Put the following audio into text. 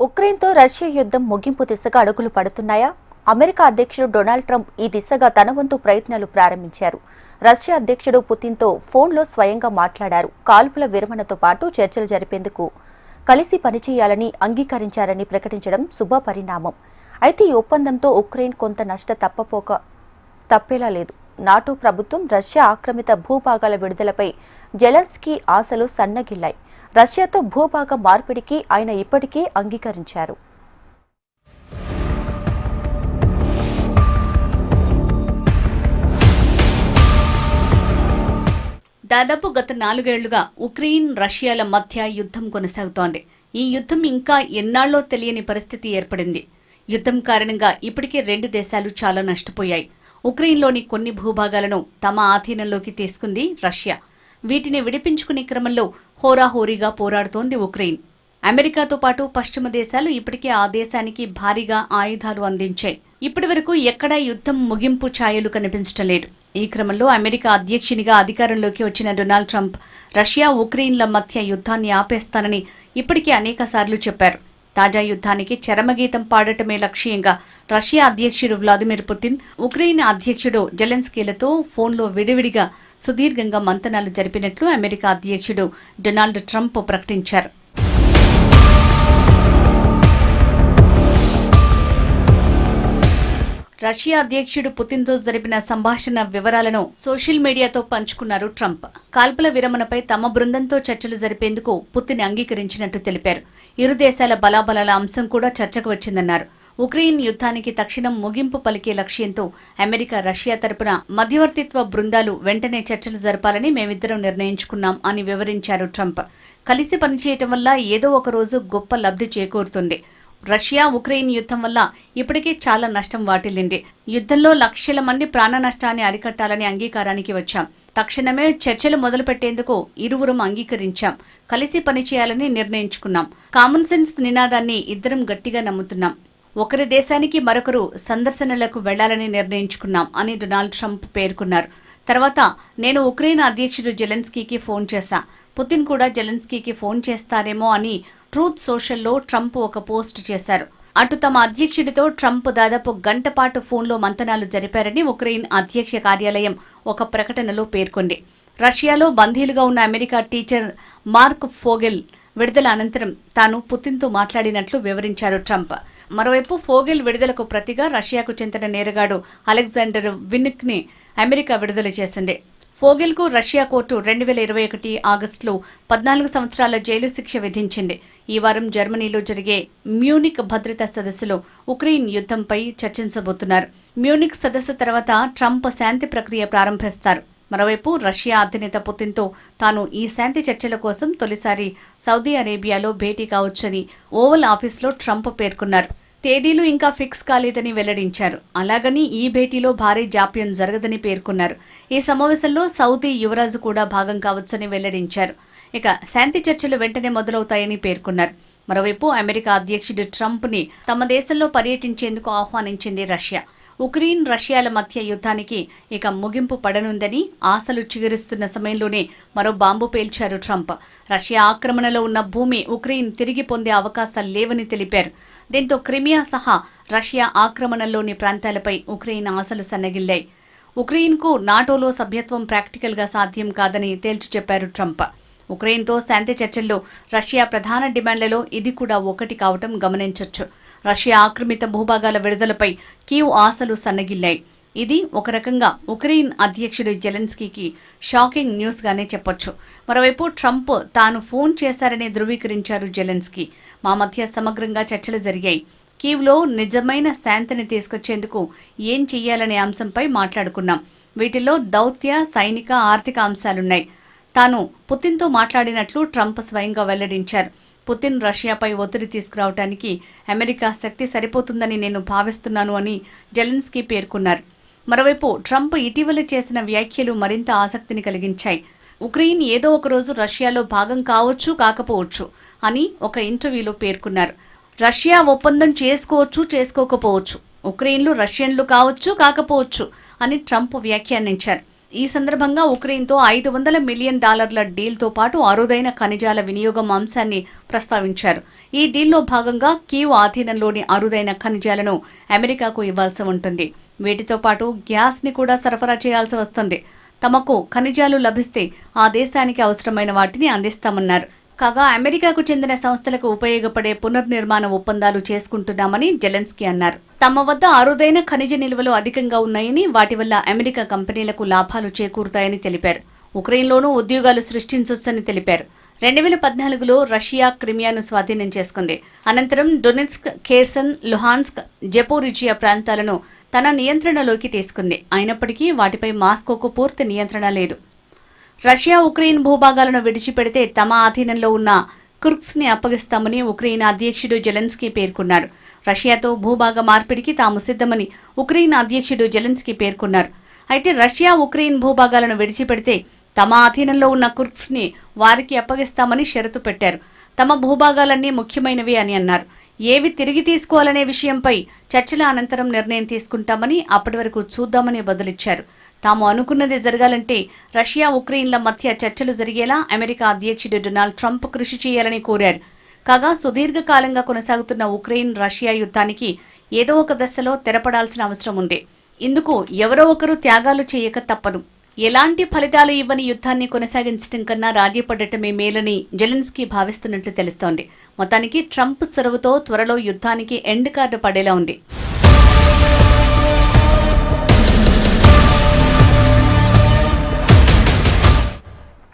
ఉక్రెయిన్తో Russia యుద్ధం ముగింపు దిశగా అడుగులు పడుతున్నాయా? అమెరికా అధ్యక్షుడు డొనాల్డ్ ట్రంప్ ఈ దిశగా తన వంతు ప్రయత్నాలు ప్రారంభించారు. రష్యా అధ్యక్షుడు పుతిన్తో ఫోన్లో స్వయంగా మాట్లాడారు. కాల్పుల విరమణతో పాటు చర్చలు జరిపేందుకు కలిసి పనిచేయాలని అంగీకరించారని ప్రకటించడం శుభ పరిణామం. అయితే ఈ ఒప్పందంతో ఉక్రెయిన్ కొంత నష్ట తప్పేలా లేదు. నాటో ప్రభుత్వం రష్యా ఆక్రమిత భూభాగాల విడుదలపై జెలెన్స్కీ ఆశలు సన్నగిల్లాయి. రష్యాతో భూభాగ మార్పిడికి ఆయన ఇప్పటికే అంగీకరించారు. దాదాపు గత 4 ఏళ్లుగా ఉక్రెయిన్ రష్యాల మధ్య యుద్ధం కొనసాగుతోంది. ఈ యుద్ధం ఇంకా ఎన్నాళ్ళో తెలియని పరిస్థితి ఏర్పడింది. యుద్ధం కారణంగా ఇప్పటికే 2 దేశాలు చాలా నష్టపోయాయి. ఉక్రెయిన్లోని కొన్ని భూభాగాలను తమ ఆధీనంలోకి తీసుకుంది రష్యా. వీటిని విడిపించుకునే క్రమంలో హోరాహోరీగా పోరాడుతోంది ఉక్రెయిన్. అమెరికాతో పాటు పశ్చిమ దేశాలు ఇప్పటికే ఆ దేశానికి భారీగా ఆయుధాలు అందించాయి. ఇప్పటి వరకు ఎక్కడా యుద్ధం ముగింపు ఛాయలు కనిపించడం లేదు. ఈ క్రమంలో అమెరికా అధ్యక్షునిగా అధికారంలోకి వచ్చిన డొనాల్డ్ ట్రంప్ రష్యా ఉక్రెయిన్ల మధ్య యుద్ధాన్ని ఆపేస్తానని ఇప్పటికే అనేకసార్లు చెప్పారు. తాజా యుద్ధానికి చరమగీతం పాడటమే లక్ష్యంగా రష్యా అధ్యక్షుడు వ్లాదిమిర్ పుతిన్, ఉక్రెయిన్ అధ్యక్షుడు జెలెన్స్కీలతో ఫోన్లో విడివిడిగా సుదీర్ఘంగా మంతనాలు జరిపినట్లు అమెరికా అధ్యక్షుడు డొనాల్డ్ ట్రంప్ ప్రకటించారు. రష్యా అధ్యక్షుడు పుతిన్తో జరిపిన సంభాషణ వివరాలను సోషల్ మీడియాతో పంచుకున్నారు ట్రంప్. కాల్పుల విరమణపై తమ బృందంతో చర్చలు జరిపేందుకు పుతిన్ అంగీకరించినట్టు తెలిపారు. ఇరు దేశాల బలాబలాల అంశం కూడా చర్చకు వచ్చిందన్నారు. ఉక్రెయిన్ యుద్ధానికి తక్షణం ముగింపు పలికే లక్ష్యంతో అమెరికా, రష్యా తరపున మధ్యవర్తిత్వ బృందాలు వెంటనే చర్చలు జరపాలని మేమిద్దరం నిర్ణయించుకున్నాం అని వివరించారు ట్రంప్. కలిసి పనిచేయటం వల్ల ఏదో ఒక రోజు గొప్ప లబ్ధి చేకూరుతుంది. రష్యా ఉక్రెయిన్ యుద్ధం వల్ల ఇప్పటికే చాలా నష్టం వాటిల్లింది. యుద్ధంలో లక్షల మంది ప్రాణ నష్టాన్ని అరికట్టాలని అంగీకారానికి వచ్చాం. తక్షణమే చర్చలు మొదలుపెట్టేందుకు ఇరువురం అంగీకరించాం. కలిసి పనిచేయాలని నిర్ణయించుకున్నాం. కామన్ సెన్స్ నినాదాన్ని ఇద్దరం గట్టిగా నమ్ముతున్నాం. ఒకరి దేశానికి మరొకరు సందర్శనలకు వెళ్లాలని నిర్ణయించుకున్నాం అని డొనాల్డ్ ట్రంప్ పేర్కొన్నారు. తర్వాత నేను ఉక్రెయిన్ అధ్యక్షుడు జెలెన్స్కీకి ఫోన్ చేశా. పుతిన్ కూడా జెలెన్స్కీకి ఫోన్ చేస్తారేమో అని ట్రూత్ సోషల్లో ట్రంప్ ఒక పోస్ట్ చేశారు. అటు తమ అధ్యక్షుడితో ట్రంప్ దాదాపు గంట పాటు ఫోన్లో మంతనాలు జరిపారని ఉక్రెయిన్ అధ్యక్ష కార్యాలయం ఒక ప్రకటనలో పేర్కొంది. రష్యాలో బందీలుగా ఉన్న అమెరికా టీచర్ మార్క్ ఫోగెల్ విడుదల అనంతరం తాను పుతిన్తో మాట్లాడినట్లు వివరించారు ట్రంప్. మరోవైపు ఫోగెల్ విడుదలకు ప్రతిగా రష్యాకు చెందిన నేరగాడు అలెగ్జాండర్ వినిక్ ని అమెరికా విడుదల చేసింది. ఫోగెల్ కు రష్యా కోర్టు 2021 ఆగస్టులో 14 సంవత్సరాల జైలు శిక్ష విధించింది. ఈ వారం జర్మనీలో జరిగే మ్యూనిక్ భద్రతా సదస్సులో ఉక్రెయిన్ యుద్ధంపై చర్చించబోతున్నారు. మ్యూనిక్ సదస్సు తర్వాత ట్రంప్ శాంతి ప్రక్రియ ప్రారంభిస్తారు. మరోవైపు రష్యా అధినేత పుతిన్తో తాను ఈ శాంతి చర్చల కోసం తొలిసారి సౌదీ అరేబియాలో భేటీ కావచ్చని ఓవల్ ఆఫీస్లో ట్రంప్ పేర్కొన్నారు. తేదీలు ఇంకా ఫిక్స్ కాలేదని వెల్లడించారు. అలాగని ఈ భేటీలో భారీ జాప్యం జరగదని పేర్కొన్నారు. ఈ సమావేశంలో సౌదీ యువరాజు కూడా భాగం కావచ్చని వెల్లడించారు. ఇక శాంతి చర్చలు వెంటనే మొదలవుతాయని పేర్కొన్నారు. మరోవైపు అమెరికా అధ్యక్షుడు ట్రంప్ ని తమ దేశంలో పర్యటించేందుకు ఆహ్వానించింది రష్యా. ఉక్రెయిన్ రష్యాల మధ్య యుద్ధానికి ఇక ముగింపు పడనుందని ఆశలు చిగురిస్తున్న సమయంలోనే మరో బాంబు పేల్చారు ట్రంప్. రష్యా ఆక్రమణలో ఉన్న భూమి ఉక్రెయిన్ తిరిగి పొందే అవకాశాలు లేవని తెలిపారు. దీంతో క్రిమియా సహా రష్యా ఆక్రమణలోని ప్రాంతాలపై ఉక్రెయిన్ ఆశలు సన్నగిల్లాయి. ఉక్రెయిన్కు నాటోలో సభ్యత్వం ప్రాక్టికల్గా సాధ్యం కాదని తేల్చి చెప్పారు ట్రంప్. ఉక్రెయిన్తో శాంతి చర్చల్లో రష్యా ప్రధాన డిమాండ్లలో ఇది కూడా ఒకటి కావటం గమనించొచ్చు. రష్యా ఆక్రమిత భూభాగాల విడుదలపై కీవ్ ఆశలు సన్నగిల్లాయి. ఇది ఒక రకంగా ఉక్రెయిన్ అధ్యక్షుడు జెలెన్స్కీకి షాకింగ్ న్యూస్ గానే చెప్పొచ్చు. మరోవైపు ట్రంప్ తాను ఫోన్ చేశారని ధృవీకరించారు జెలెన్స్కీ. మా మధ్య సమగ్రంగా చర్చలు జరిగాయి. కీవ్లో నిజమైన శాంతిని తీసుకొచ్చేందుకు ఏం చెయ్యాలనే అంశంపై మాట్లాడుకున్నాం. వీటిల్లో దౌత్య, సైనిక, ఆర్థిక అంశాలున్నాయి. తాను పుతిన్తో మాట్లాడినట్లు ట్రంప్ స్వయంగా వెల్లడించారు. పుతిన్ రష్యాపై ఒత్తిడి తీసుకురావడానికి అమెరికా శక్తి సరిపోతుందని నేను భావిస్తున్నాను అని జెలెన్స్కీ పేర్కొన్నారు. మరోవైపు ట్రంప్ ఇటీవల చేసిన వ్యాఖ్యలు మరింత ఆసక్తిని కలిగించాయి. ఉక్రెయిన్ ఏదో ఒకరోజు రష్యాలో భాగం కావచ్చు, కాకపోవచ్చు అని ఒక ఇంటర్వ్యూలో పేర్కొన్నారు. రష్యా ఒప్పందం చేసుకోవచ్చు, చేసుకోకపోవచ్చు. ఉక్రెయిన్లు రష్యన్లు కావచ్చు, కాకపోవచ్చు అని ట్రంప్ వ్యాఖ్యానించారు. ఈ సందర్భంగా ఉక్రెయిన్తో $500 మిలియన్ డీల్తో పాటు అరుదైన ఖనిజాల వినియోగం అంశాన్ని ప్రస్తావించారు. ఈ డీల్లో భాగంగా కీవ్ ఆధీనంలోని అరుదైన ఖనిజాలను అమెరికాకు ఇవ్వాల్సి ఉంటుంది. వీటితో పాటు గ్యాస్ ని కూడా సరఫరా చేయాల్సి వస్తుంది. తమకు ఖనిజాలు లభిస్తే ఆ దేశానికి అవసరమైన వాటిని అందిస్తామన్నారు. కాగా అమెరికాకు చెందిన సంస్థలకు ఉపయోగపడే పునర్నిర్మాణ ఒప్పందాలు చేసుకుంటున్నామని జెలెన్స్కీ అన్నారు. తమ వద్ద అరుదైన ఖనిజ నిల్వలు అధికంగా ఉన్నాయని, వాటి వల్ల అమెరికా కంపెనీలకు లాభాలు చేకూరుతాయని తెలిపారు. ఉక్రెయిన్లోనూ ఉద్యోగాలు సృష్టించొచ్చని తెలిపారు. 2014లో రష్యా క్రిమియాను స్వాధీనం చేసుకుంది. అనంతరం డొనెట్స్క్, ఖేర్సన్, లుహాన్స్క్, జపోరిజియా ప్రాంతాలను తన నియంత్రణలోకి తీసుకుంది. అయినప్పటికీ వాటిపై మాస్కోకు పూర్తి నియంత్రణ లేదు. రష్యా ఉక్రెయిన్ భూభాగాలను విడిచిపెడితే తమ ఆధీనంలో ఉన్న కుర్స్క్ ని అప్పగిస్తామని ఉక్రెయిన్ అధ్యక్షుడు జెలెన్స్కీ పేర్కొన్నారు. రష్యాతో భూభాగ మార్పిడికి తాము సిద్ధమని ఉక్రెయిన్ అధ్యక్షుడు జెలెన్స్కీ పేర్కొన్నారు. అయితే రష్యా ఉక్రెయిన్ భూభాగాలను విడిచిపెడితే తమ ఆధీనంలో ఉన్న కుర్స్క్ ని వారికి అప్పగిస్తామని షరతు పెట్టారు. తమ భూభాగాలన్నీ ముఖ్యమైనవి అని అన్నారు. ఏవి తిరిగి తీసుకోవాలనే విషయంపై చర్చల అనంతరం నిర్ణయం తీసుకుంటామని, అప్పటి వరకు చూద్దామని బదులిచ్చారు. తాము అనుకున్నది జరగాలంటే రష్యా ఉక్రెయిన్ల మధ్య చర్చలు జరిగేలా అమెరికా అధ్యక్షుడు డొనాల్డ్ ట్రంప్ కృషి చేయాలని కోరారు. కాగా సుదీర్ఘకాలంగా కొనసాగుతున్న ఉక్రెయిన్ రష్యా యుద్ధానికి ఏదో ఒక దశలో తెరపడాల్సిన అవసరం ఉంది. ఇందుకు ఎవరో ఒకరు త్యాగాలు చేయక తప్పదు. ఎలాంటి ఫలితాలు ఇవ్వని యుద్ధాన్ని కొనసాగించడం కన్నా రాజీ పడటమే మేలని జెలెన్స్కీ భావిస్తున్నట్లు తెలుస్తోంది. మొత్తానికి ట్రంప్ చొరవతో త్వరలో యుద్ధానికి ఎండ్ కార్డు పడేలా ఉంది.